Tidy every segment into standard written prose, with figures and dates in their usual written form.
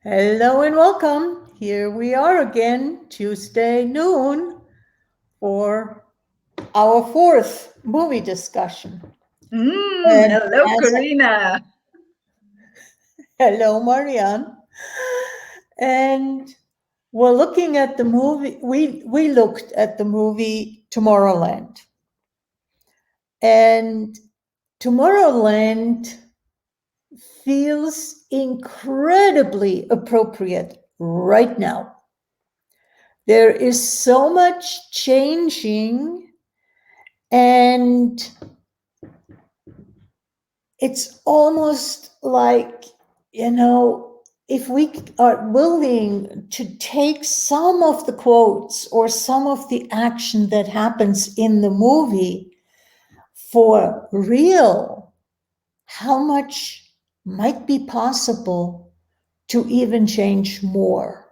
Hello and welcome. Here we are again, Tuesday noon, for our fourth movie discussion. And Hello, as Karina. hello, Marianne. And we're looking at the movie. We looked at the movie Tomorrowland, and Tomorrowland feels incredibly appropriate right now. There is so much changing, and it's almost like, if we are willing to take some of the quotes or some of the action that happens in the movie for real, how much might be possible to even change more?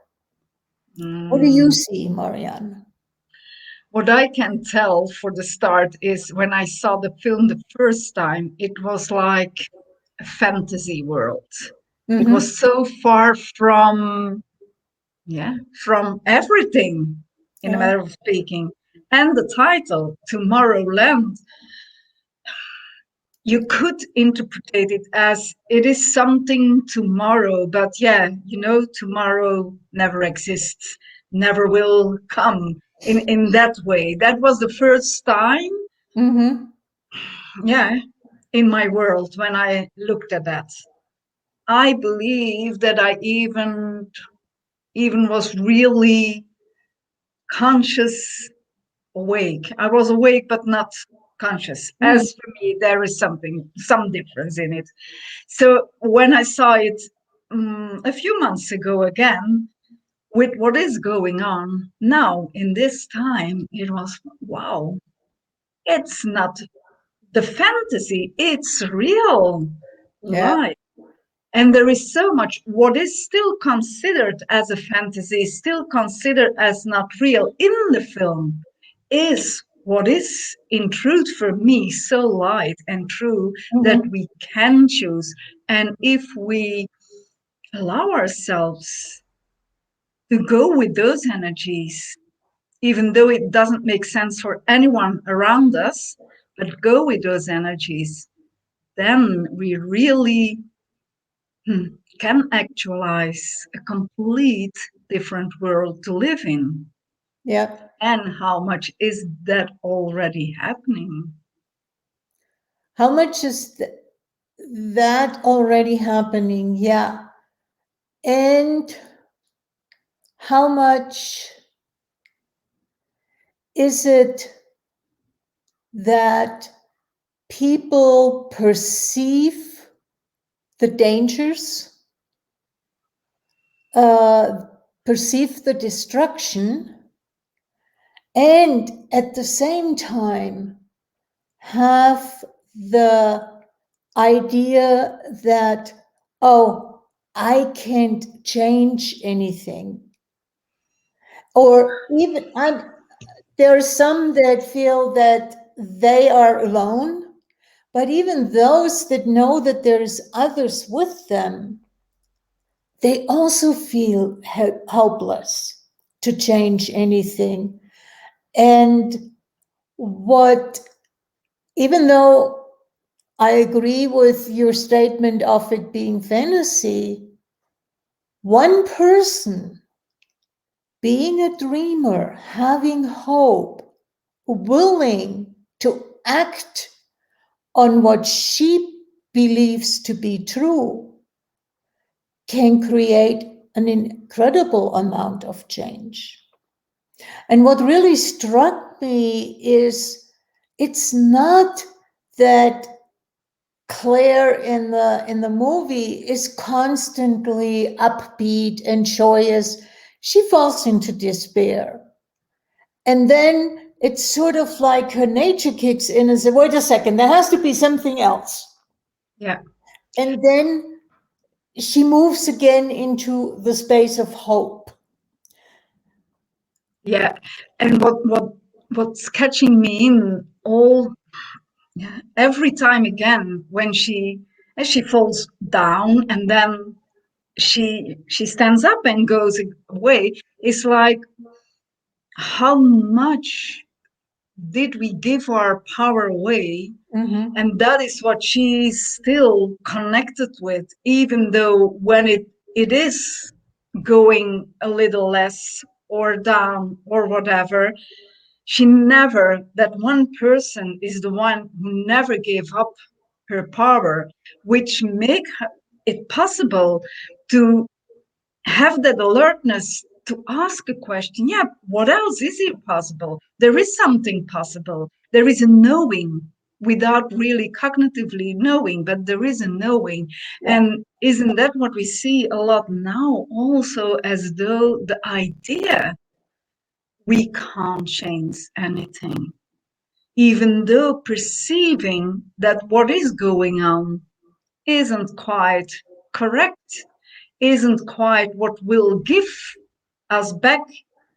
What do you Mm. see, Marianne? What I can tell for the start is when I saw the film the first time, it was like a fantasy world. It Mm-hmm. was so far from everything, in a Yeah. matter of speaking. And the title, Tomorrowland, you could interpret it as it is something tomorrow, but tomorrow never exists, never will come in that way. That was the first time, Mm-hmm. yeah, in my world when I looked at that. I believe that I even was really conscious awake. I was awake but not conscious. Mm. As for me, there is some difference in it. So when I saw it a few months ago again, with what is going on now in this time, it was wow. It's not the fantasy; it's real Yeah. life. And there is so much what is still considered as a fantasy, still considered as not real in the film, is what is in truth for me so light and true that Mm-hmm. we can choose. And if we allow ourselves to go with those energies, even though it doesn't make sense for anyone around us, but go with those energies, then we really can actualize a complete different world to live in. Yeah. And how much is that already happening? How much is that already happening? Yeah. And how much is it that people perceive the dangers, uh, perceive the destruction, and at the same time have the idea that, oh, I can't change anything? Or even there are some that feel that they are alone, but even those that know that there's others with them, they also feel helpless to change anything. And what, even though I agree with your statement of it being fantasy, one person being a dreamer, having hope, willing to act on what she believes to be true, can create an incredible amount of change. And what really struck me is it's not that Claire in the movie is constantly upbeat and joyous. She falls into despair. And then it's sort of like her nature kicks in and says, wait a second, there has to be something else. Yeah, And then she moves again into the space of hope. yeah. And what's catching me in all, yeah, every time again when she as she falls down and then she stands up and goes away. It's like, how much did we give our power away? Mm-hmm. And that is what she's still connected with, even though when it is going a little less or down or whatever, she never, that one person is the one who never gave up her power, which make it possible to have that alertness to ask a question. Yeah, what else is it possible? There is something possible. There is a knowing without really cognitively knowing, but there is a knowing. Yeah. And isn't that what we see a lot now also, as though the idea we can't change anything, even though perceiving that what is going on isn't quite correct, isn't quite what will give us back,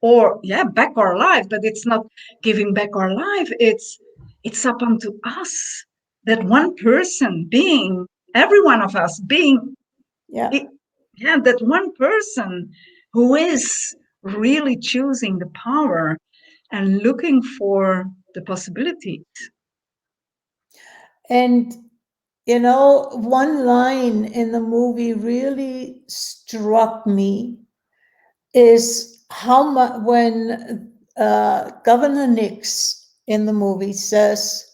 or yeah, back our life. But it's not giving back our life, it's up unto us, that one person being, every one of us being Yeah. it, yeah, that one person who is really choosing the power and looking for the possibility. And one line in the movie really struck me is how much when Governor Nix in the movie says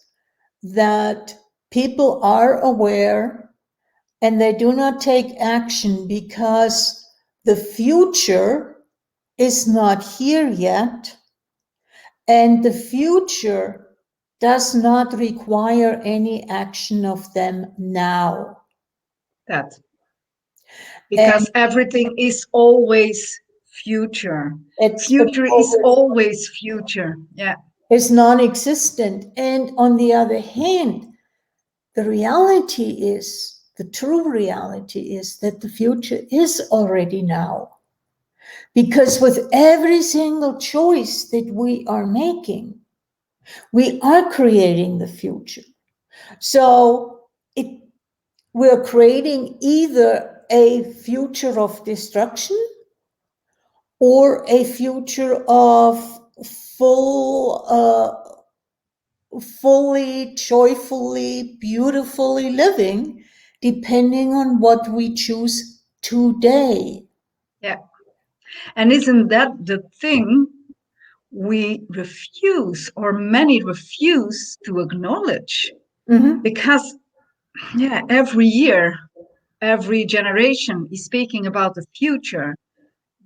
that people are aware and they do not take action because the future is not here yet, and the future does not require any action of them now. That, And because everything is always future. it's Future is always future. Yeah. is non-existent. And on the other hand, the reality is, the true reality is that the future is already now. Because with every single choice that we are making, we are creating the future. So we're creating either a future of destruction or a future of full, fully, joyfully, beautifully living, depending on what we choose today. Yeah. And isn't that the thing we refuse, or many refuse to acknowledge? Mm-hmm. Because, yeah, every year, every generation is speaking about the future,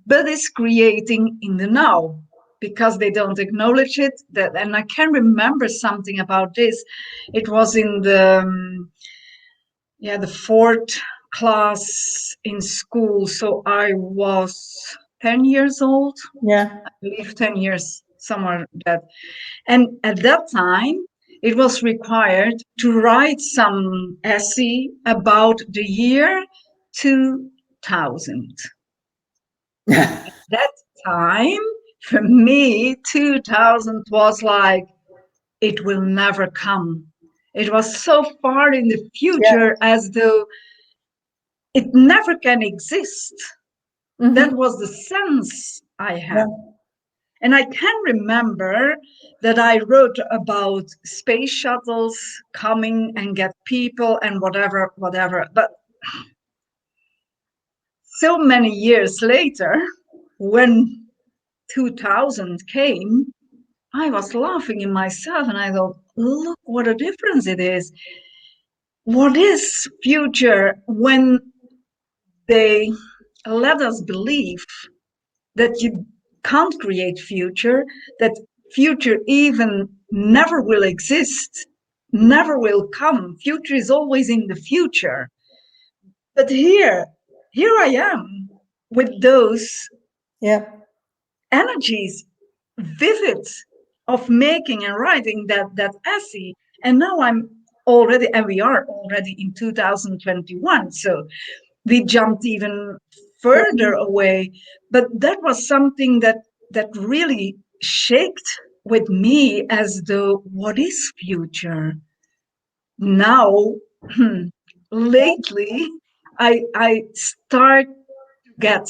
but is creating in the now, because they don't acknowledge it. That, and I can remember something about this. It was in the yeah, the fourth class in school. So I was 10 years old, Yeah. I believe 10 years, somewhere that. And at that time, it was required to write some essay about the year 2000. That time, for me, 2000 was like, it will never come. It was so far in the Yeah. future, as though it never can exist. That Mm-hmm. was the sense I had. Yeah. And I can remember that I wrote about space shuttles coming and get people and whatever, whatever. But so many years later, when 2000 came, I was laughing in myself and I thought, look what a difference it is. What is future when they let us believe that you can't create future, that future even never will exist, never will come. Future is always in the future. But here I am with those Yeah. energies vivid of making and writing that essay. And now I'm already, and we are already in 2021. So we jumped even further away. But that was something that really shaked with me, as though, what is future? Now, lately, I start get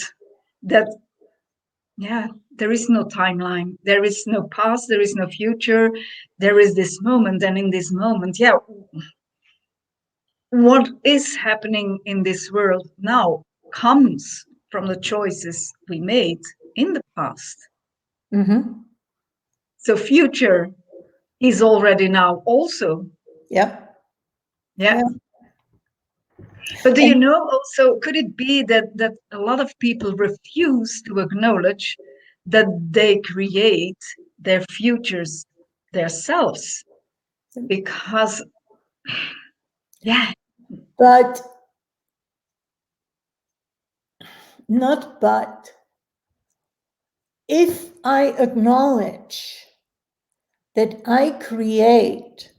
that, yeah, there is no timeline, there is no past, there is no future, there is this moment. And in this moment, yeah, what is happening in this world now comes from the choices we made in the past. Mm-hmm. So future is already now also. Yep. Yeah. Yeah. But do you And know also, could it be that a lot of people refuse to acknowledge that they create their futures themselves? Because, yeah, but not but if I acknowledge that I create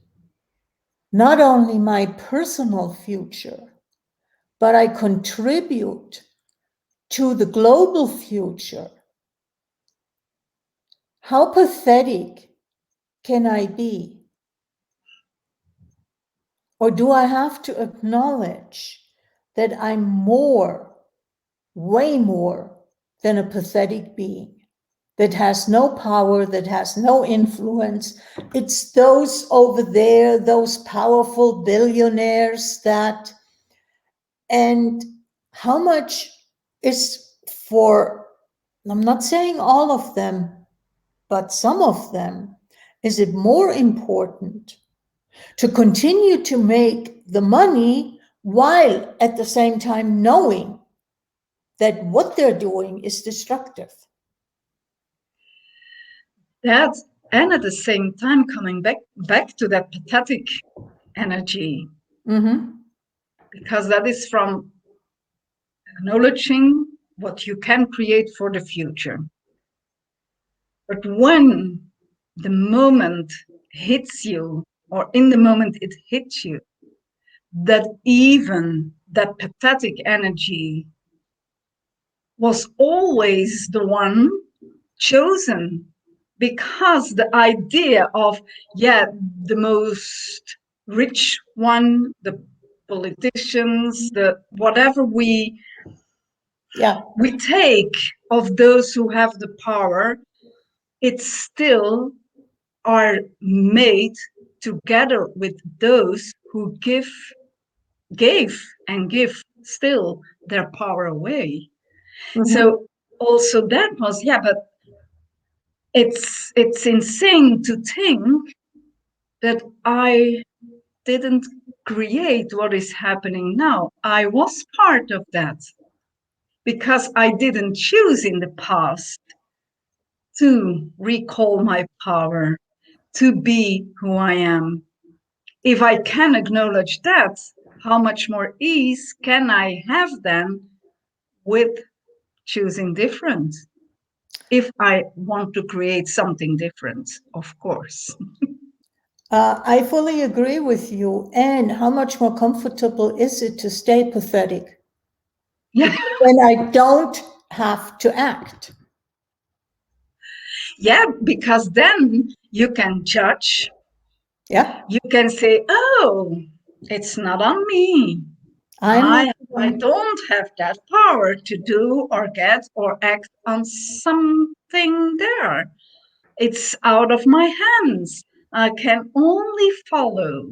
not only my personal future, but I contribute to the global future, how pathetic can I be? Or do I have to acknowledge that I'm more, way more than a pathetic being that has no power, that has no influence? It's those over there, those powerful billionaires that, and how much is for, I'm not saying all of them, but some of them, is it more important to continue to make the money while at the same time knowing that what they're doing is destructive? that, and at the same time coming back to that pathetic energy, Mm-hmm. because that is from acknowledging what you can create for the future. But when the moment hits you, or in the moment it hits you, that even that pathetic energy was always the one chosen, because the idea of, yeah, the most rich one, the politicians, the whatever Yeah. we take of those who have the power, it still are made together with those who gave and give still their power away. Mm-hmm. So also that was, yeah, but it's insane to think that I didn't create what is happening now. I was part of that because I didn't choose in the past to recall my power, to be who I am. If I can acknowledge that, how much more ease can I have then with choosing different? If I want to create something different, of course. I fully agree with you. And how much more comfortable is it to stay pathetic Yeah, when I don't have to act? yeah, because then you can judge, Yeah. you can say, oh, it's not on me. I'm not I the I one. don't have that power to do or get or act on something there. It's out of my hands. I can only follow.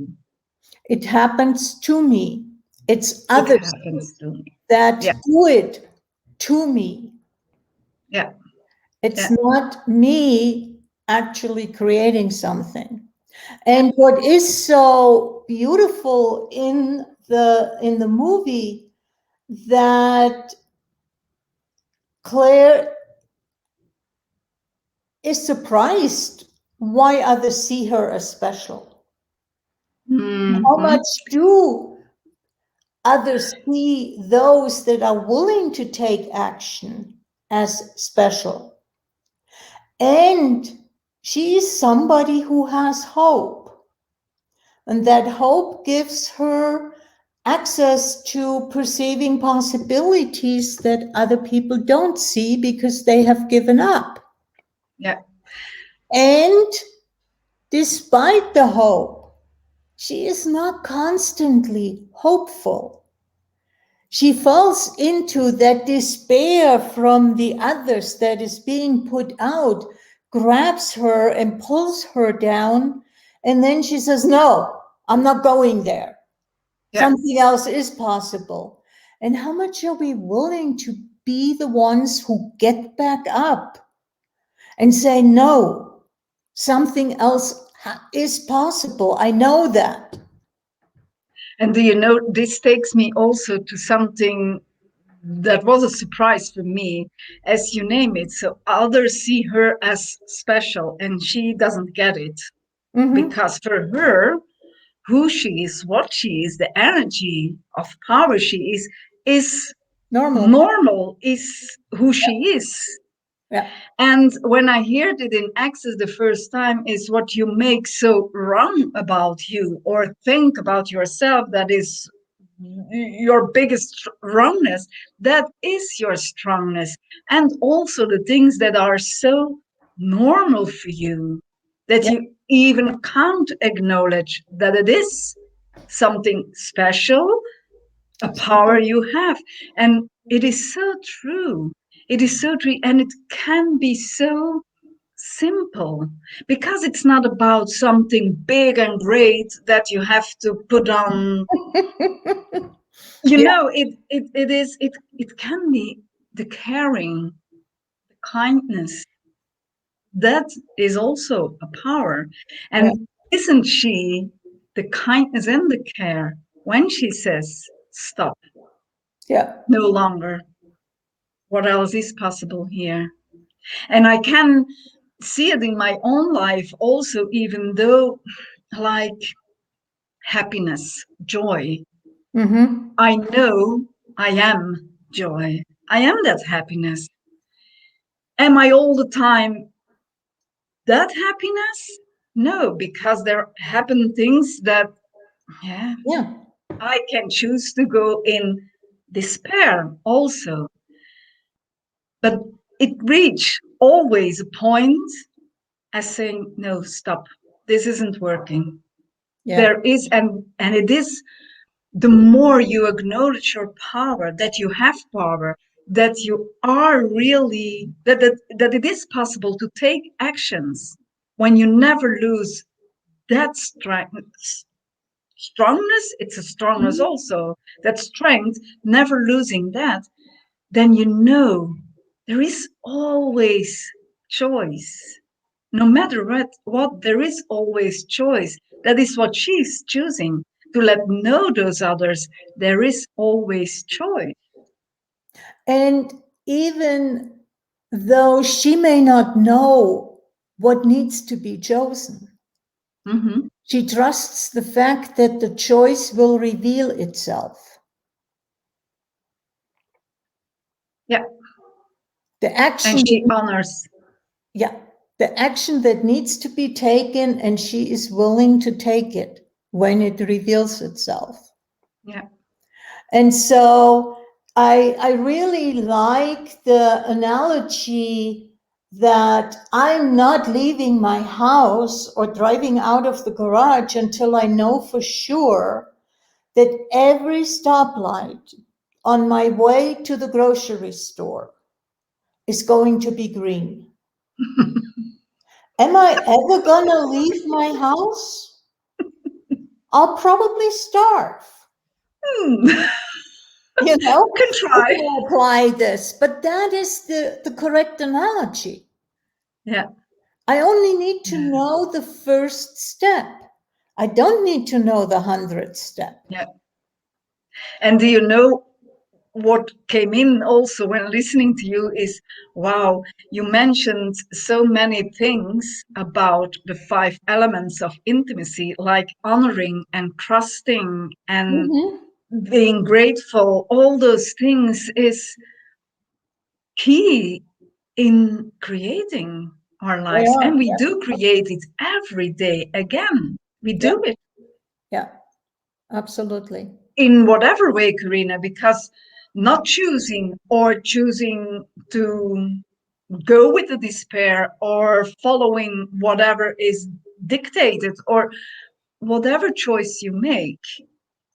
It happens to me. It's It others happens to me. that Yeah, do it to me. yeah, It's yeah. not me actually creating something. And what is so beautiful in the movie, that Claire is surprised why others see her as special. How Hmm. much do others see those that are willing to take action as special? And she is somebody who has hope, and that hope gives her access to perceiving possibilities that other people don't see because they have given up. Yeah, And despite the hope, she is not constantly hopeful. She falls into that despair from the others that is being put out, grabs her and pulls her down. And then she says, no, I'm not going there. Yeah. Something else is possible. And how much are we willing to be the ones who get back up and say, no, something else is possible? I know that. And do you know, this takes me also to something that was a surprise for me, as you name it. So others see her as special, and she doesn't get it Mm-hmm. because for her, who she is, what she is, the energy of power she is Normal. normal, is who she is. Yeah. And when I heard it in Access the first time, is what you make so wrong about you or think about yourself that is your biggest wrongness. That is your strongness. And also the things that are so normal for you that Yeah. you even can't acknowledge that it is something special, a power Something. you have. And it is so true. It is so true. And it can be so simple because it's not about something big and great that you have to put on. You Yeah. know, it can be the caring, the kindness. That is also a power. Yeah. And isn't she the kindness and the care when she says stop, Yeah. no longer? What else is possible here? And I can see it in my own life also, even though like happiness, joy, Mm-hmm. I know I am joy. I am that happiness. Am I all the time that happiness? No, because there happen things that, yeah, Yeah. I can choose to go in despair also. But it reach always a point as saying, no, stop. This isn't working. Yeah. There is, and it is the more you acknowledge your power, that you have power, that you are really, that it is possible to take actions when you never lose that strongness, it's a strongness Mhm. also, that strength, never losing that, then you know there is always choice. No matter what, there is always choice. That is what she's choosing to let know those others. There is always choice. And even though she may not know what needs to be chosen, Hmm. she trusts the fact that the choice will reveal itself. Yeah, The and action, she honors. yeah, the action that needs to be taken, and she is willing to take it when it reveals itself. Yeah. And so I really like the analogy that I'm not leaving my house or driving out of the garage until I know for sure that every stoplight on my way to the grocery store is going to be green. Am I ever going to leave my house? I'll probably starve. Hmm. You know, Can I try. can apply this, but that is the correct analogy. Yeah. I only need to Yeah. know the first step. I don't need to know the 100th step. Yeah. And do you know what came in also when listening to you is, wow, you mentioned so many things about the five elements of intimacy, like honoring and trusting and Mhm. being grateful. All those things is key in creating our They lives. are. And we do create it every day again. We Yeah, do it yeah, absolutely. in whatever way, Karina, because not choosing or choosing to go with the despair or following whatever is dictated or whatever choice you make,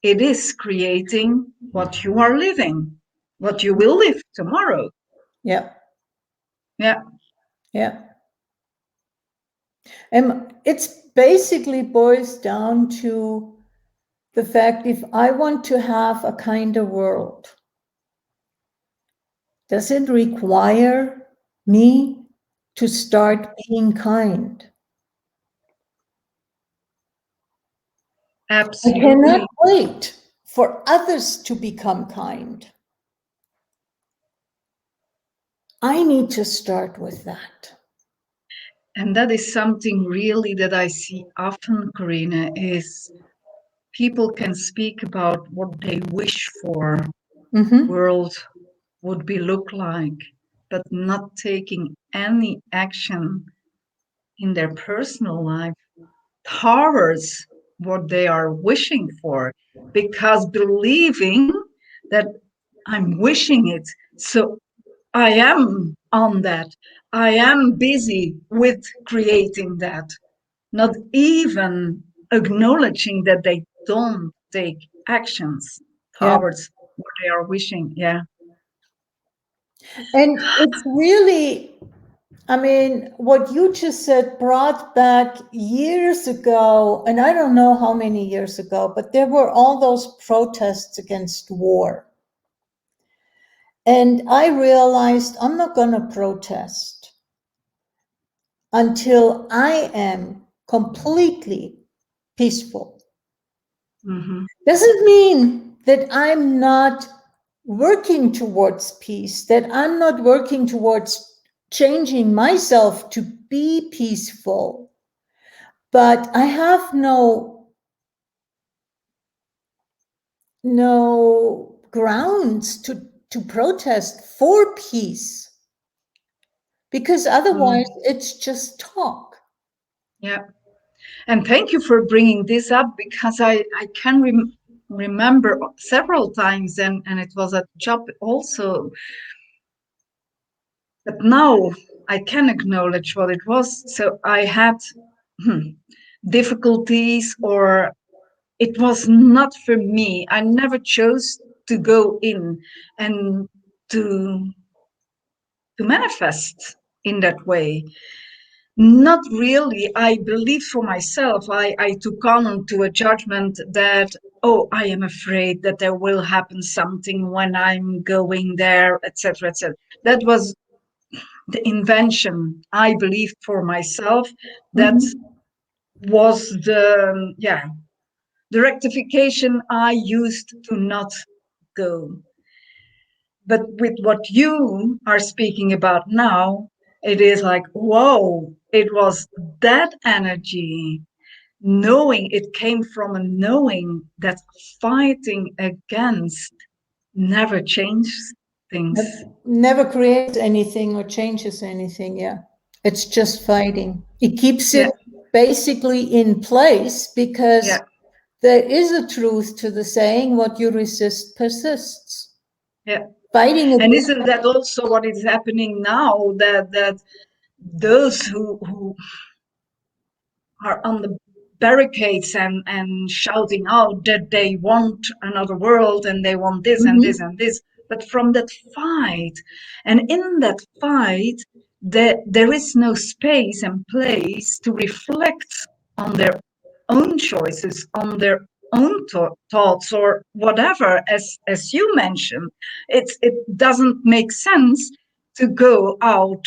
it is creating what you are living, what you will live tomorrow. Yeah. Yeah, Yeah. And it's basically boils down to the fact if I want to have a kinder world, does it require me to start being kind? I cannot absolutely. wait for others to become kind. I need to start with that. And that is something really that I see often, Karina, is people can speak about what they wish for Mm-hmm. world would be look like, but not taking any action in their personal life towards what they are wishing for, because believing that I'm wishing it, so I am on that, I am busy with creating that, not even acknowledging that they don't take actions Yeah. towards what they are wishing. Yeah. And it's really, I mean, what you just said brought back years ago, and I don't know how many years ago, but there were all those protests against war. And I realized I'm not going to protest until I am completely peaceful. Hmm. Doesn't mean that I'm not working towards peace, that I'm not working towards changing myself to be peaceful, but I have no grounds to protest for peace because otherwise Mm. it's just talk. Yeah. And thank you for bringing this up, because I can remember several times, and it was a job also, but now I can acknowledge what it was. So I had hmm, difficulties, or it was not for me. I never chose to go in and to to manifest in that way. Not really. I believe for myself. I took on to a judgment that, oh, I am afraid that there will happen something when I'm going there, etc., etc. That was the invention I believed for myself. That Mhm. was the rectification I used to not go. But with what you are speaking about now, it is like, whoa, it was that energy, knowing it came from a knowing that fighting against never changes things. Never creates anything or changes anything. Yeah. It's just fighting. It keeps Yeah, it basically in place because yeah, there is a truth to the saying, what you resist persists. yeah. Fighting And against, isn't that also what is happening now? That those who are on the barricades and shouting out that they want another world and they want this and this Mhm. and this. But from that fight, and in that fight, there is no space and place to reflect on their own choices, on their own thoughts or whatever. As you mentioned, it doesn't make sense to go out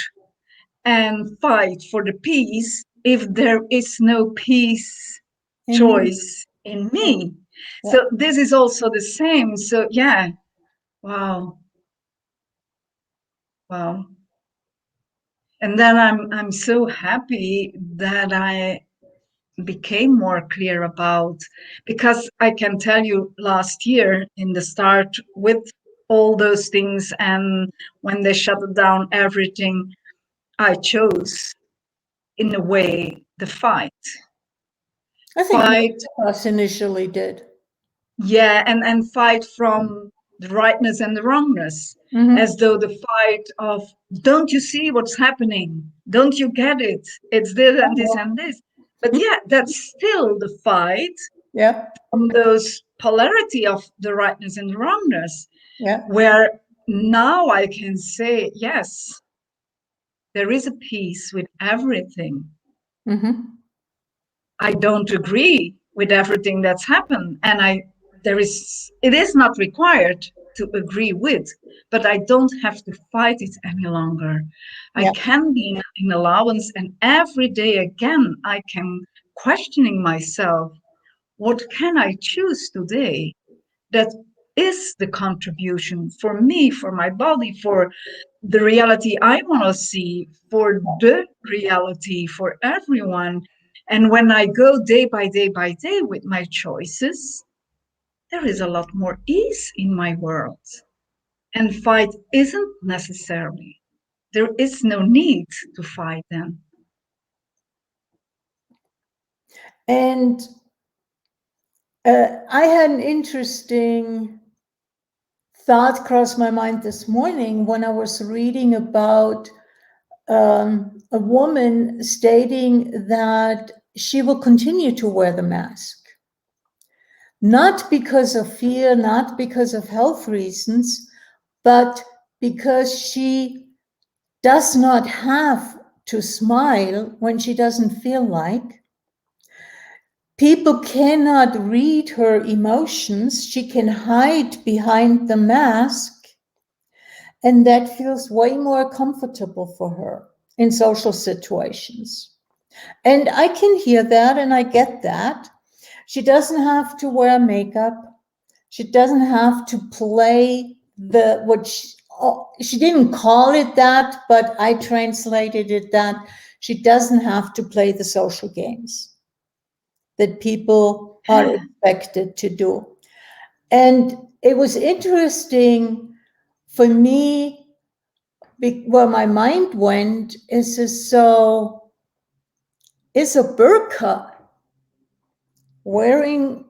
and fight for the peace if there is no peace In me. choice in me. Yeah. So this is also the same. So yeah, wow, wow. And then I'm so happy that I became more clear about, because I can tell you last year in the start with all those things, and when they shut down everything, I chose in a way the I think fight. most of us initially did. Yeah, and fight from the rightness and the wrongness, as Hmm. though the fight of, don't you see what's happening? Don't you get it? It's this and this and this. But yeah, that's still the fight. Yeah. from those polarity of the rightness and the wrongness, Yeah. where now I can say, yes, there is a peace with everything. Mm-hmm. I don't agree with everything that's happened, and it is not required to agree with, but I don't have to fight it any longer. I Yeah. can be in allowance, and every day again I can questioning myself, what can I choose today that is the contribution for me, for my body, for the reality I want to see, for the reality for everyone. And when I go day by day with my choices, there is a lot more ease in my world. And fight isn't necessary. There is no need to fight them. And I had an interesting thought cross my mind this morning when I was reading about a woman stating that she will continue to wear the mask, not because of fear, not because of health reasons, but because she does not have to smile when she doesn't feel like. People cannot read her emotions. She can hide behind the mask, and that feels way more comfortable for her in social situations. And I can hear that and I get that. She doesn't have to wear makeup. She doesn't have to play the what she didn't call it that, but I translated it that she doesn't have to play the social games that people are expected to do. And it was interesting for me, where my mind went so is a burqa wearing,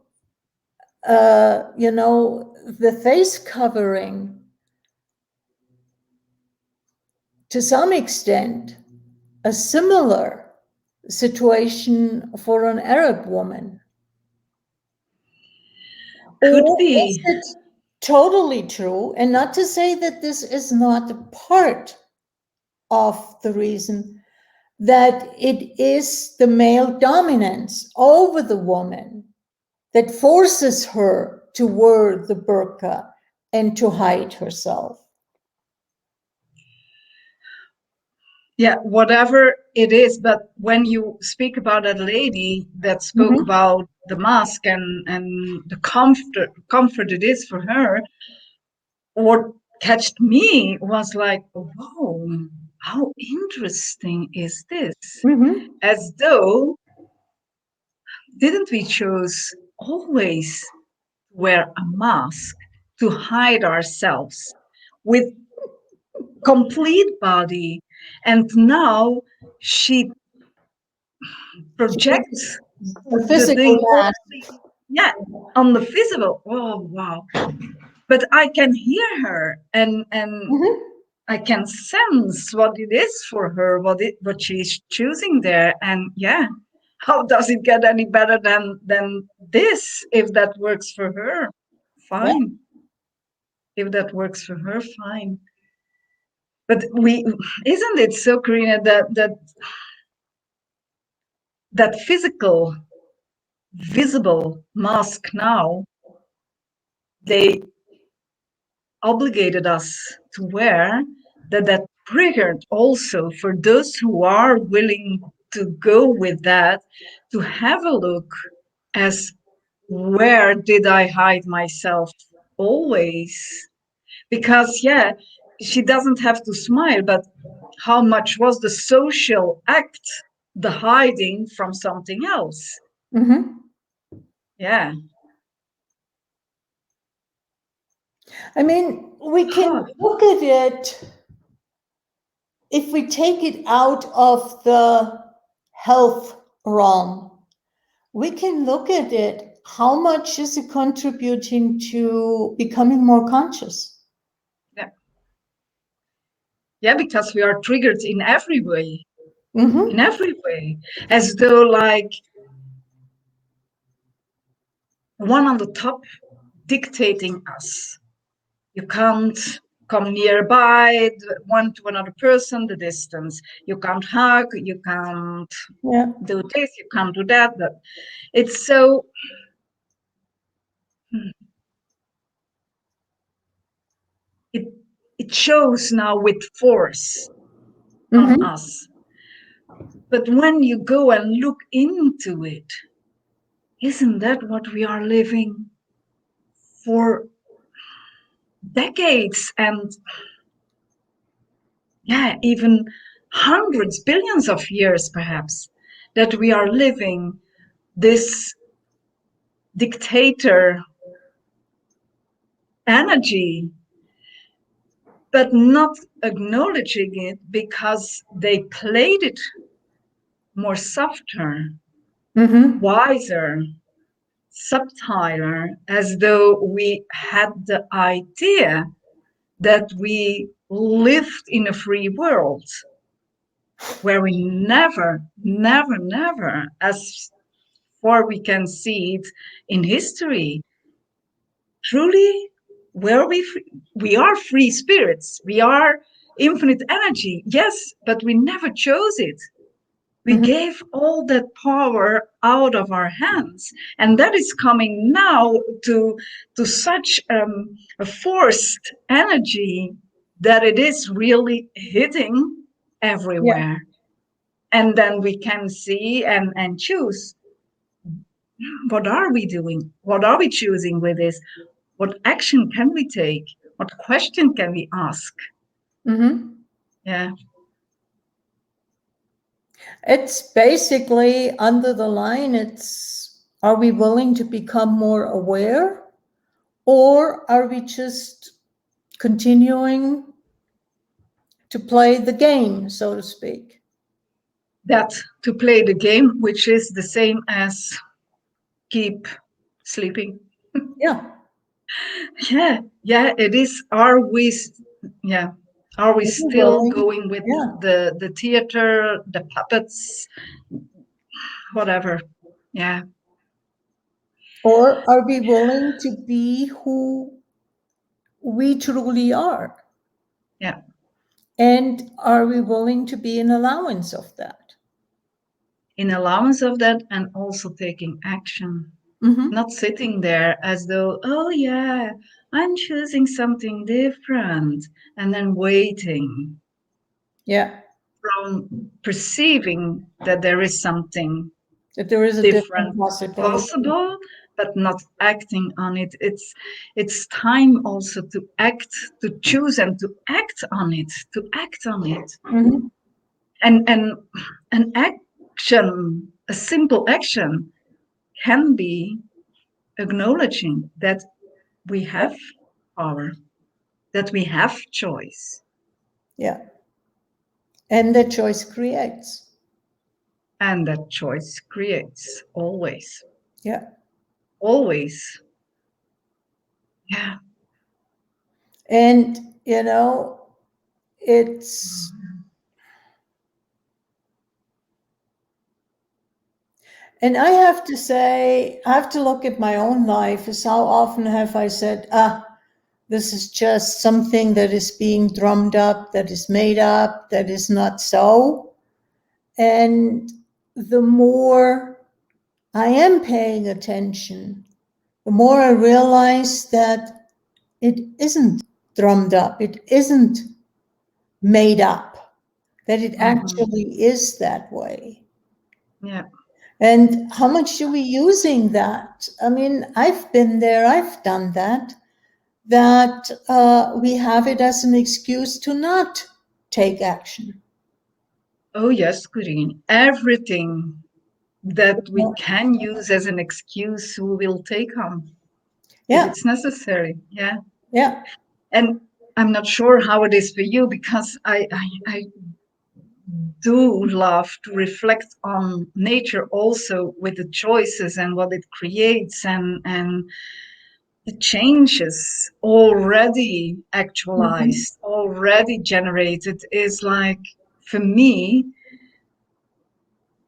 the face covering to some extent a similar situation for an Arab woman? Could Or is be. it totally true? And not to say that this is not a part of the reason, that it is the male dominance over the woman that forces her to wear the burqa and to hide herself. Yeah, whatever it is. But when you speak about that lady that spoke Mm-hmm. about the mask and the comfort it is for her, what catched me was like, whoa, how interesting is this? Mm-hmm. As though, didn't we choose always wear a mask to hide ourselves with complete body? And now she projects A the physical whole mask. thing, yeah, on the visible. Oh, wow. But I can hear her, and Mm-hmm. I can sense what it is for her, what she's choosing there. And yeah, how does it get any better than this? If that works for her, Yeah. fine. If that works for her, fine. But we isn't it so, Karina, that physical, visible mask now they obligated us to wear, that triggered also for those who are willing to go with that, to have a look as, where did I hide myself always? Because yeah, she doesn't have to smile, but how much was the social act, the hiding from something else? Mm-hmm. Yeah. I mean, we can Huh. look at it if we take it out of the health realm. We can look at it. How much is it contributing to becoming more conscious? Yeah. Yeah, because we are triggered in every way, in Mm-hmm. every way, as though like one on the top dictating us. You can't come nearby one to another person, the distance. You can't hug, you can't Yeah. do this, you can't do that. But it's so, it, it shows now with force on Mm-hmm. us. But when you go and look into it, isn't that what we are living for decades and, yeah, even hundreds, billions of years perhaps, that we are living this dictator energy, but not acknowledging it because they played it more softer, Mm-hmm. wiser, subtiler, as though we had the idea that we lived in a free world where we never, never, never, as far we can see it in history, truly were we free? We are free spirits. We are infinite energy. Yes, but we never chose it. We Mm-hmm. gave all that power out of our hands, and that is coming now to such a forced energy that it is really hitting Yeah. everywhere. And then we can see and choose, what are we doing? What are we choosing with this? What action can we take? What question can we ask? Mm-hmm. Yeah, It's basically under the line, it's are we willing to become more aware, or are we just continuing to play the game, so to speak? that to play the game, which is the same as keep sleeping. Yeah. Yeah, yeah, it is. Are we, yeah, are we Are we still willing? going with Yeah. the theater, the puppets, whatever? Yeah, Or are we willing to be who we truly are? yeah. And are we willing to be an allowance of that? In allowance of that, and also taking action, Mm-hmm. not sitting there as though, oh yeah, I'm choosing something different, and then waiting, Yeah. from perceiving that there is something That there is a different different possibility. possible, but not acting on it. It's time also to act, to choose and to act on it, to act on it. Mm-hmm. And an action, a simple action, can be acknowledging that we Yeah. have power, that we have choice, Yeah. And that choice creates. and that choice creates always, Yeah. always. Yeah. And, it's, and I have to say, I have to look at my own life as how often have I said, this is just something that is being drummed up, that is made up, that is not so. And the more I am paying attention, the more I realize that it isn't drummed up, it isn't made up, that it Mhm. actually is that way. Yeah. And how much are we using that? I mean, I've been there, I've done that, that we have it as an excuse to not take action. Oh, yes, Corinne. Everything that we can use as an excuse, we will take on if Yeah, it's necessary. Yeah. yeah. And I'm not sure how it is for you, because I do love to reflect on nature also, with the choices and what it creates, and the changes already Mhm. actualized, already generated, is like, for me,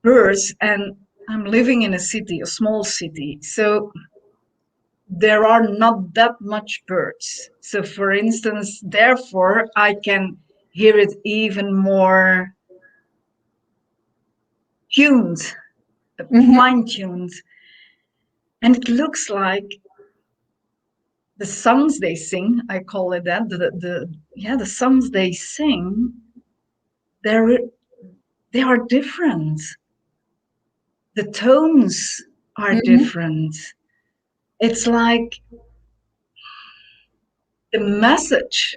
birth. And I'm living in a city, a small city. So there are not that much birds. So, for instance, therefore, I can hear it even more tuned, Hmm. fine tuned. And it looks like the songs they sing, I call it that, the songs they sing, they're, they are different. The tones are Hmm. different. It's like the message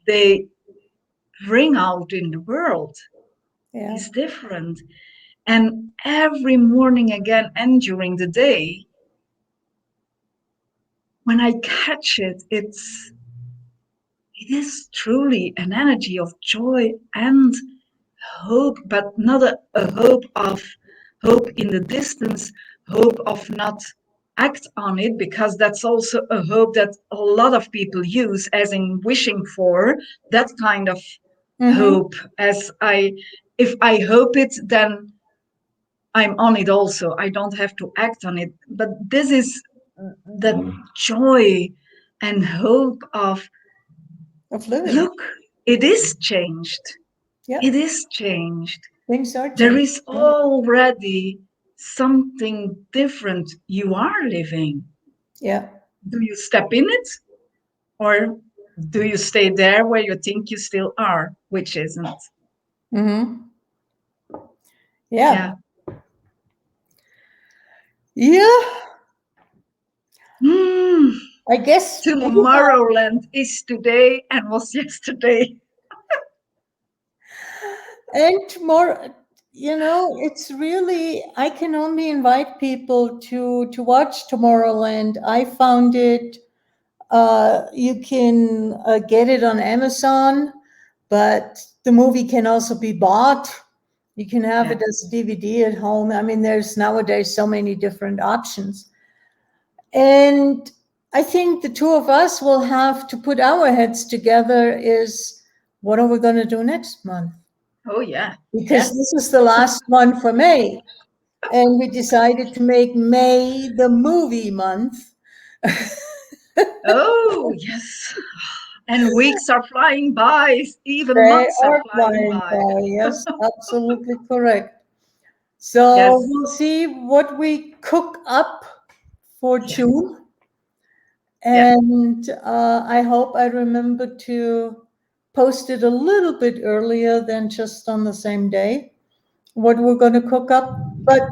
they bring out in the world Yeah. is different. And every morning again and during the day, when I catch it, it is truly an energy of joy and hope, but not a hope of hope in the distance, hope of not act on it, because that's also a hope that a lot of people use as in wishing for that kind of Hmm. hope. As I, if I hope it, then I'm on it also. I don't have to act on it. But this is the joy and hope of, Of living. look, it is changed. Yeah. It is changed. Things are There changing. is already something different you are living. Yeah. Do you step in it, or do you stay there where you think you still are, which isn't? Hmm. Yeah. Yeah. Yeah. Hmm. I guess we have, Tomorrowland is today and was yesterday. and tomorrow, it's really, I can only invite people to watch Tomorrowland. I found it, you can get it on Amazon, but the movie can also be bought. You can have Yeah. it as a DVD at home. I mean, there's nowadays so many different options. And I think the two of us will have to put our heads together is what are we going to do next month? Oh, yeah. Because Yeah. this is the last one for May. And we decided to make May the movie month. Oh, yes. And weeks are flying by, even They months are are flying flying by. by. Yes, absolutely correct. So Yes. we'll see what we cook up for Yeah. June. Yeah. And I hope I remember to post it a little bit earlier than just on the same day, what we're going to cook up. But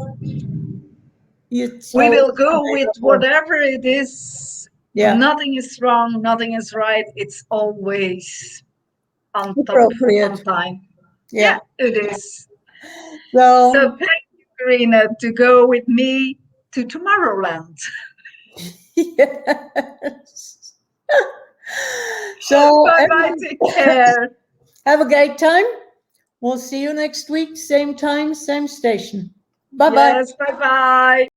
it's We always will go with available. whatever it is. Yeah, Nothing is wrong, nothing is right. It's always on top, on appropriate. time. Yeah, Yeah. it is. So So, thank you, Karina, to go with me to Tomorrowland. yes. So, Bye bye. everyone, Take care. have a great time. We'll see you next week, same time, same station. Bye bye. Yes, bye bye.